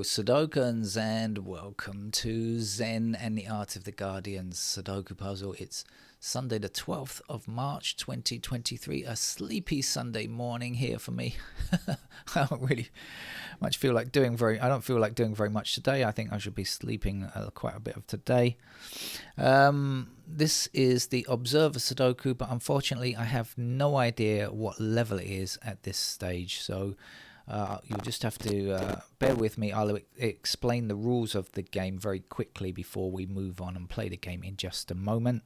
Sudokans, and welcome to Zen and the Art of the Guardian's Sudoku puzzle. It's Sunday the 12th of March 2023, a sleepy Sunday morning here for me. I don't really much feel like doing I don't feel like doing very much today. I think I should be sleeping quite a bit of today. This is the Observer Sudoku, but unfortunately I have no idea what level it is at this stage, so you'll just have to bear with me. I'll explain the rules of the game very quickly before we move on and play the game in just a moment.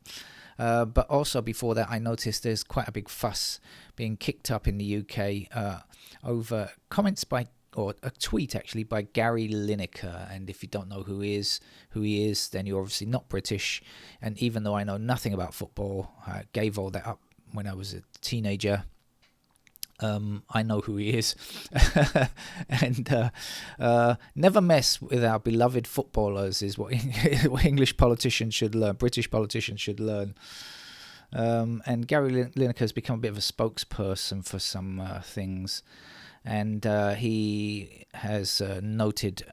But also before that, I noticed there's quite a big fuss being kicked up in the UK over comments or a tweet actually by Gary Lineker. And if you don't know who he is, then you're obviously not British. And even though I know nothing about football, I gave all that up when I was a teenager. I know who he is. And never mess with our beloved footballers is what English politicians should learn, British politicians should learn. And Gary Lineker has become a bit of a spokesperson for some things, and he has noted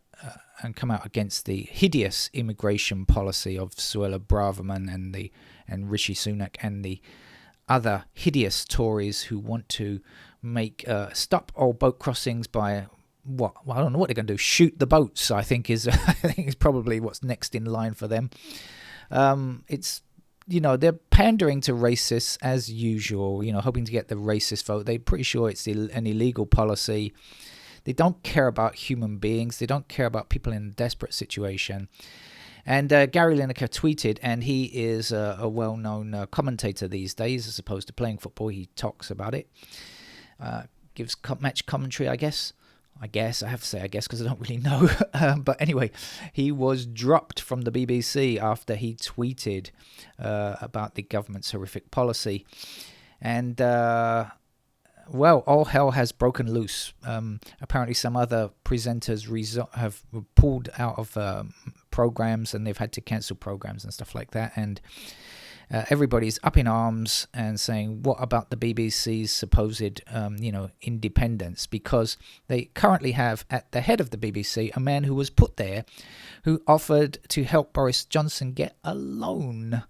and come out against the hideous immigration policy of Suella Braverman and Rishi Sunak and the other hideous Tories who want to make stop all boat crossings by what? Well, I don't know what they're going to do. Shoot the boats, I think is probably what's next in line for them. It's they're pandering to racists as usual. Hoping to get the racist vote. They're pretty sure it's an illegal policy. They don't care about human beings. They don't care about people in a desperate situation. And Gary Lineker tweeted, and he is a well-known commentator these days, as opposed to playing football. He talks about it, gives match commentary, I guess. I have to say I guess because I don't really know. But anyway, he was dropped from the BBC after he tweeted about the government's horrific policy. And well, all hell has broken loose. Apparently some other presenters have pulled out of programs, and they've had to cancel programs and stuff like that. And everybody's up in arms and saying, what about the BBC's supposed, independence? Because they currently have at the head of the BBC a man who was put there who offered to help Boris Johnson get a loan.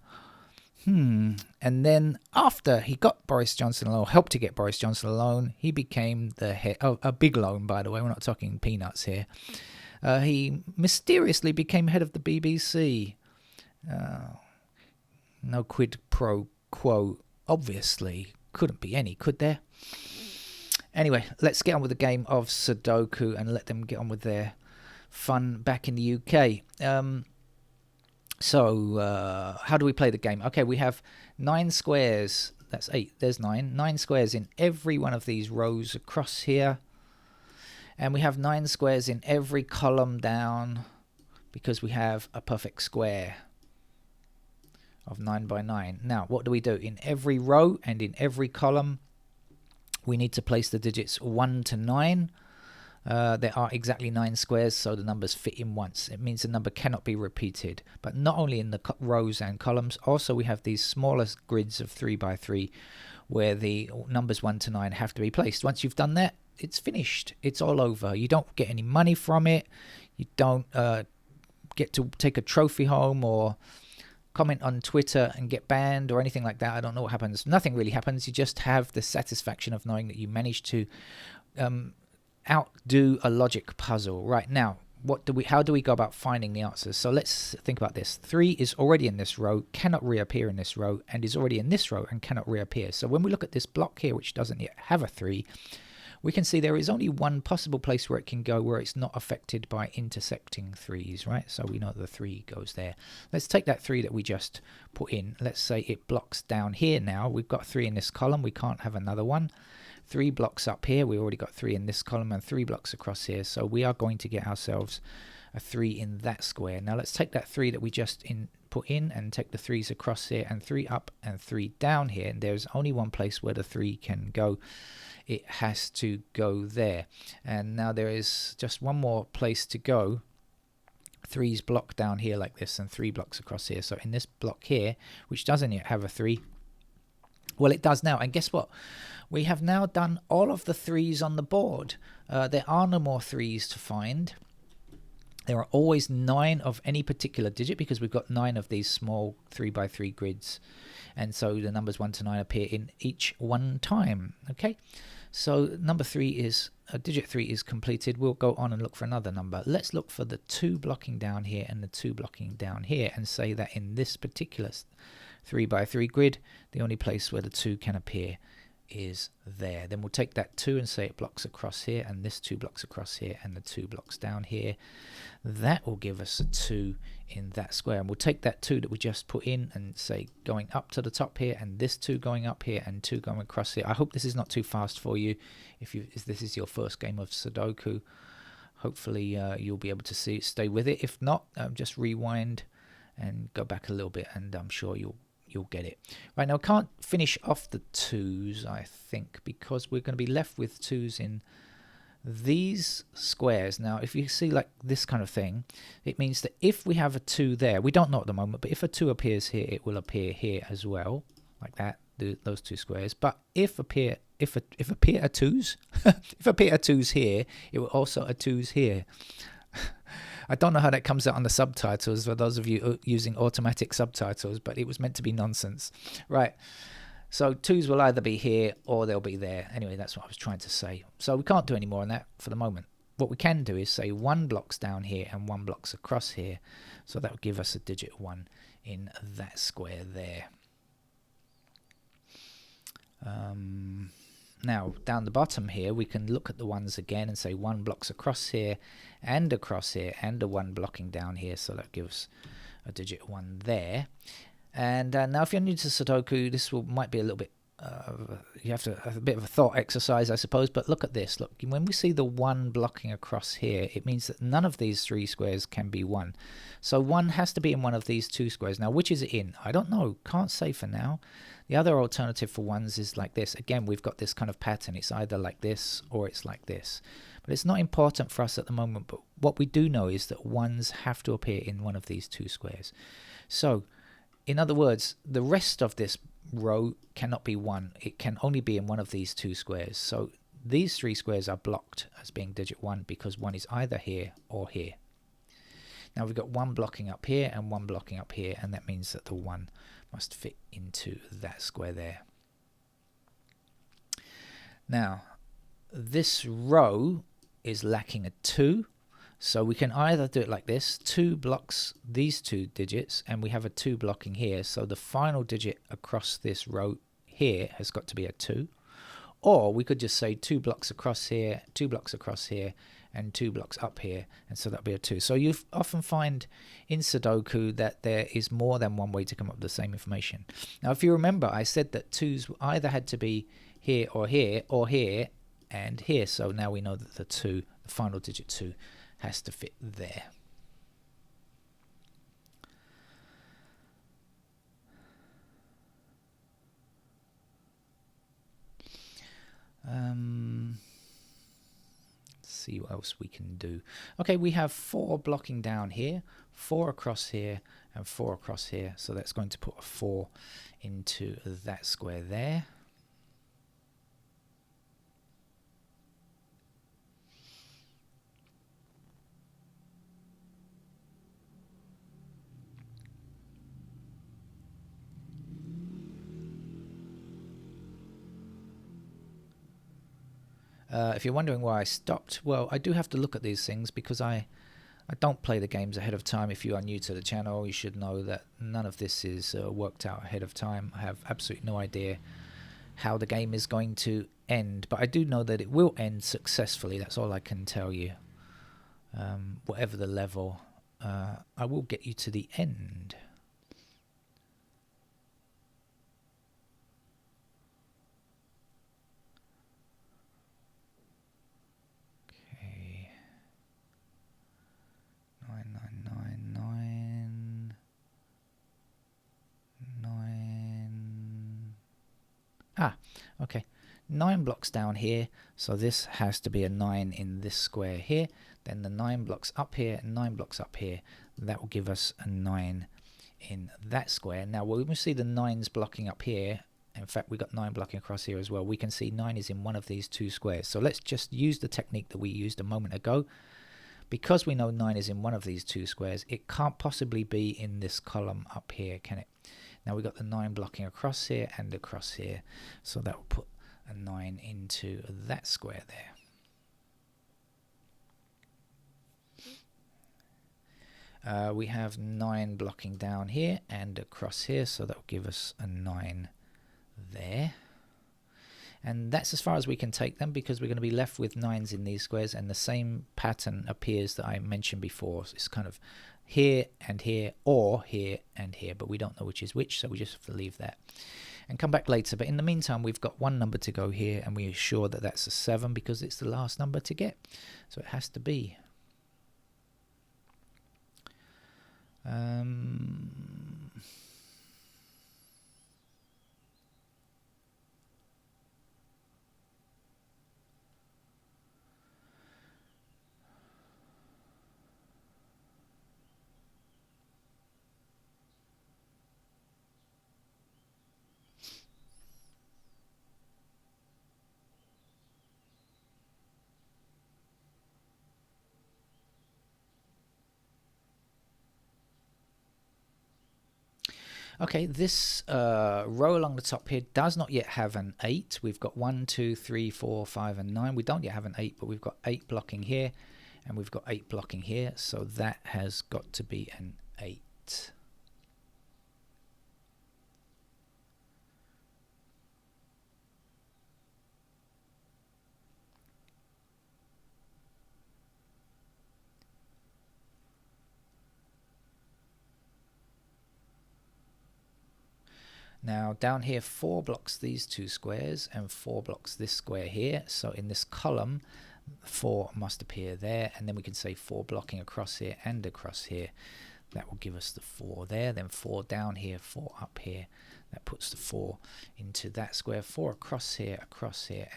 And then after he got Boris Johnson a loan, helped to get Boris Johnson a loan, he became the head of a big loan, by the way. We're not talking peanuts here. He mysteriously became head of the BBC. No quid pro quo, obviously. Couldn't be any, could there? Anyway, let's get on with the game of Sudoku and let them get on with their fun back in the UK. So how do we play the game? Okay, we have 9 squares. That's 8. There's 9. 9 squares in every one of these rows across here. And we have 9 squares in every column down because we have a perfect square of 9 by 9. Now, what do? In every row and in every column, we need to place the digits 1 to 9. There are exactly 9 squares, so the numbers fit in once. It means the number cannot be repeated. But not only in the rows and columns, also we have these smaller grids of 3 by 3 where the numbers 1 to 9 have to be placed. Once you've done that, it's finished. It's all over. You don't get any money from it. You don't get to take a trophy home or comment on Twitter and get banned or anything like that. I don't know what happens. Nothing really happens. You just have the satisfaction of knowing that you managed to outdo a logic puzzle. Right, now, how do we go about finding the answers? So let's think about this. 3 is already in this row, cannot reappear in this row, and is already in this row and cannot reappear. So when we look at this block here, which doesn't yet have a 3, we can see there is only one possible place where it can go where it's not affected by intersecting 3s, right? So we know the 3 goes there. Let's take that 3 that we just put in. Let's say it blocks down here now. We've got 3 in this column. We can't have another one. 3 blocks up here. We already got 3 in this column and 3 blocks across here. So we are going to get ourselves a 3 in that square. Now let's take that 3 that we just put in and take the 3s across here and 3 up and 3 down here. And there's only one place where the 3 can go. It has to go there. And now there is just one more place to go. 3's blocked down here like this and 3 blocks across here. So in this block here, which doesn't yet have a 3, well, it does now. And guess what? We have now done all of the 3s on the board. There are no more 3s to find. There are always 9 of any particular digit because we've got 9 of these small 3x3 grids. And so the numbers 1 to 9 appear in each one time. Okay, so number 3 is, digit 3 is completed. We'll go on and look for another number. Let's look for the 2 blocking down here and the 2 blocking down here and say that in this particular 3x3 grid, the only place where the 2 can appear is there. Then we'll take that 2 and say it blocks across here, and this 2 blocks across here, and the 2 blocks down here. That will give us a 2 in that square, and we'll take that 2 that we just put in and say going up to the top here, and this 2 going up here, and 2 going across here. I hope this is not too fast for you if this is your first game of Sudoku. Hopefully you'll be able to stay with it. If not, just rewind and go back a little bit, and I'm sure you'll get it. Right, now I can't finish off the 2's, I think, because we're going to be left with 2's in these squares. Now, if you see like this kind of thing, it means that if we have a 2 there, we don't know at the moment, but if a 2 appears here, it will appear here as well, like that, those 2 squares. But if a pair of 2's, if a pair of 2's here, it will also a 2's here. I don't know how that comes out on the subtitles for those of you using automatic subtitles, but it was meant to be nonsense. Right, so 2's will either be here or they'll be there. Anyway, that's what I was trying to say. So we can't do any more on that for the moment. What we can do is say 1 blocks down here and 1 blocks across here. So that will give us a digit 1 in that square there. Now, down the bottom here, we can look at the ones again and say 1 blocks across here, and a 1 blocking down here. So that gives a digit 1 there. And now, if you're new to Sudoku, this might be a little bit, you have to have a bit of a thought exercise, I suppose. But look at this. Look, when we see the 1 blocking across here, it means that none of these 3 squares can be 1. So 1 has to be in one of these 2 squares. Now, which is it in? I don't know. Can't say for now. The other alternative for 1's is like this. Again, we've got this kind of pattern. It's either like this or it's like this. But it's not important for us at the moment. But what we do know is that 1's have to appear in one of these 2 squares. So, in other words, the rest of this row cannot be 1. It can only be in one of these 2 squares. So these 3 squares are blocked as being digit 1 because 1 is either here or here. Now we've got 1 blocking up here and 1 blocking up here, and that means that the 1 must fit into that square there. Now, this row is lacking a 2, so we can either do it like this. 2 blocks these 2 digits, and we have a 2 blocking here, so the final digit across this row here has got to be a 2. Or we could just say 2 blocks across here, 2 blocks across here, and 2 blocks up here, and so that'll be a 2. So you often find in Sudoku that there is more than one way to come up with the same information. Now, if you remember, I said that 2's either had to be here, or here, and here. So now we know that the final digit 2, has to fit there. See what else we can do. Okay, we have 4 blocking down here, 4 across here, and 4 across here. So that's going to put a 4 into that square there. If you're wondering why I stopped, well, I do have to look at these things because I don't play the games ahead of time. If you are new to the channel, you should know that none of this is worked out ahead of time. I have absolutely no idea how the game is going to end, but I do know that it will end successfully. That's all I can tell you. Whatever the level, I will get you to the end. Okay, 9 blocks down here, so this has to be a 9 in this square here. Then the 9 blocks up here and 9 blocks up here. That will give us a 9 in that square. Now when we see the 9's blocking up here, in fact we've got 9 blocking across here as well, we can see 9 is in one of these 2 squares. So let's just use the technique that we used a moment ago. because we know 9 is in one of these two squares, it can't possibly be in this column up here, can it? Now we've got the 9 blocking across here and across here, so that will put a 9 into that square there. We have 9 blocking down here and across here, so that will give us a 9 there. And that's as far as we can take them, because we're going to be left with 9s in these squares, and the same pattern appears that I mentioned before. So it's kind of here and here, or here and here, but we don't know which is which, so we just have to leave that and come back later. But in the meantime, we've got one number to go here, and we're sure that that's a 7 because it's the last number to get, so it has to be. Okay, this row along the top here does not yet have an 8. We've got 1, 2, 3, 4, 5, and 9. We don't yet have an 8, but we've got 8 blocking here, and we've got 8 blocking here, so that has got to be an 8. Now down here 4 blocks these two squares and 4 blocks this square here, so in this column 4 must appear there, and then we can say 4 blocking across here and across here. That will give us the 4 there, then 4 down here, 4 up here. That puts the 4 into that square. 4 across here,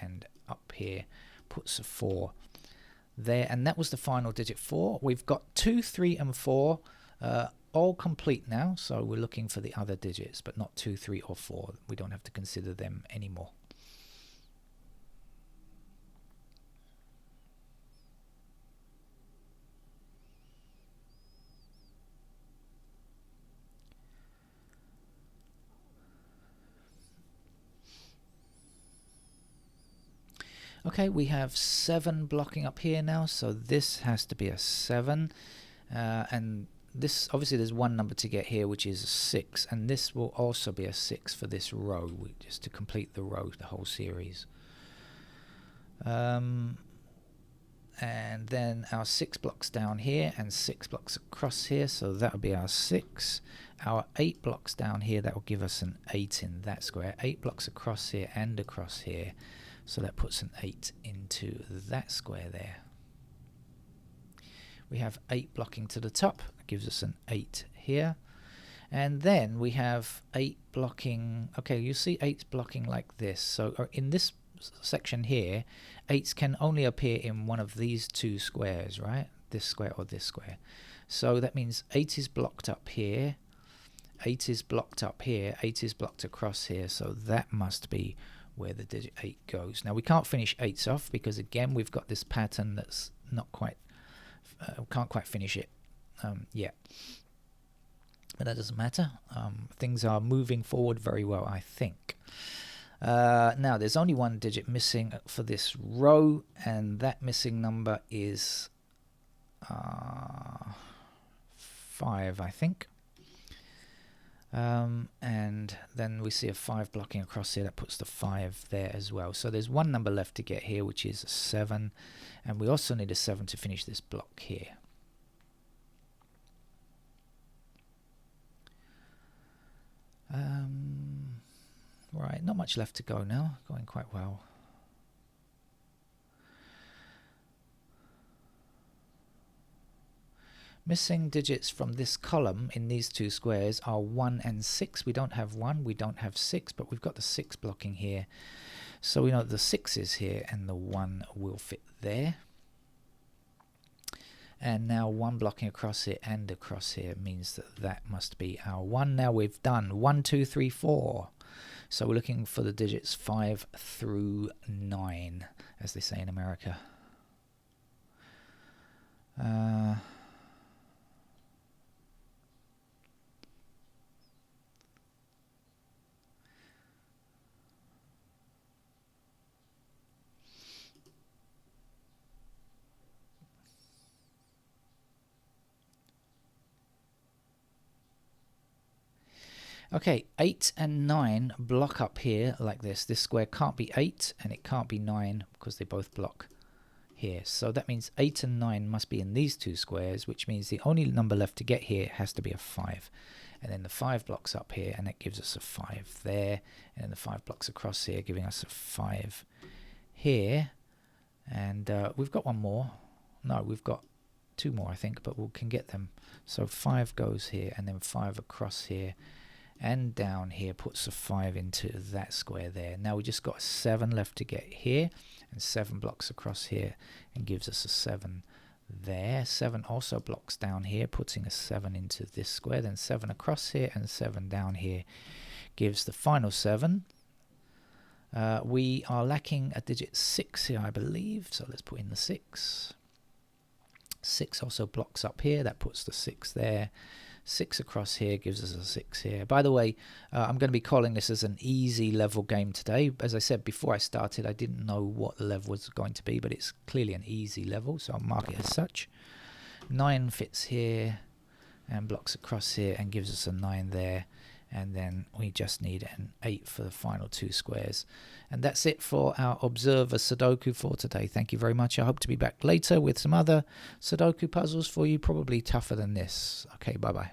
and up here puts a 4 there, and that was the final digit 4. We've got 2, 3, and 4 all complete now, so we're looking for the other digits, but not 2, 3, or 4. We don't have to consider them anymore. Okay, we have 7 blocking up here now, so this has to be a 7, and this, obviously there's one number to get here, which is a 6, and this will also be a 6 for this row, just to complete the row, the whole series. And then our 6 blocks down here and 6 blocks across here, so that will be our 6. Our 8 blocks down here, that will give us an 8 in that square. 8 blocks across here and across here, so that puts an 8 into that square there. We have 8 blocking to the top, that gives us an 8 here. And then we have 8 blocking, okay, you see 8's blocking like this. So in this section here, 8's can only appear in one of these two squares, right? This square or this square. So that means 8 is blocked up here, 8 is blocked up here, 8 is blocked across here, so that must be where the digit 8 goes. Now we can't finish 8's off because again we've got this pattern that's not quite, can't quite finish it yet. But that doesn't matter. Things are moving forward very well, I think. Now there's only one digit missing for this row, and that missing number is 5, I think. And then we see a 5 blocking across here, that puts the 5 there as well. So there's one number left to get here, which is 7, and we also need a 7 to finish this block here. Right, not much left to go now, going quite well. Missing digits from this column in these two squares are 1 and 6. We don't have 1, we don't have 6, but we've got the 6 blocking here. So we know the 6 is here and the 1 will fit there. And now 1 blocking across here and across here means that that must be our 1. Now we've done 1, 2, 3, 4. So we're looking for the digits 5 through 9, as they say in America. Okay, 8 and 9 block up here like this. This square can't be 8 and it can't be 9 because they both block here. So that means 8 and 9 must be in these two squares, which means the only number left to get here has to be a 5. And then the 5 blocks up here, and it gives us a 5 there. And then the 5 blocks across here, giving us a 5 here. And we've got one more. No, we've got 2 more, I think, but we can get them. So 5 goes here, and then 5 across here. And down here puts a 5 into that square there. Now we just got a 7 left to get here, and 7 blocks across here and gives us a 7 there. 7 also blocks down here, putting a 7 into this square, then 7 across here and 7 down here gives the final 7. We are lacking a digit 6 here, I believe, so let's put in the 6. 6 also blocks up here, that puts the 6 there. 6 across here gives us a 6 here. By the way, I'm going to be calling this as an easy level game today. As I said before I started, I didn't know what the level was going to be, but it's clearly an easy level, so I'll mark it as such. 9 fits here and blocks across here and gives us a 9 there. And then we just need an 8 for the final 2 squares. And that's it for our Observer Sudoku for today. Thank you very much. I hope to be back later with some other Sudoku puzzles for you, probably tougher than this. Okay, bye-bye.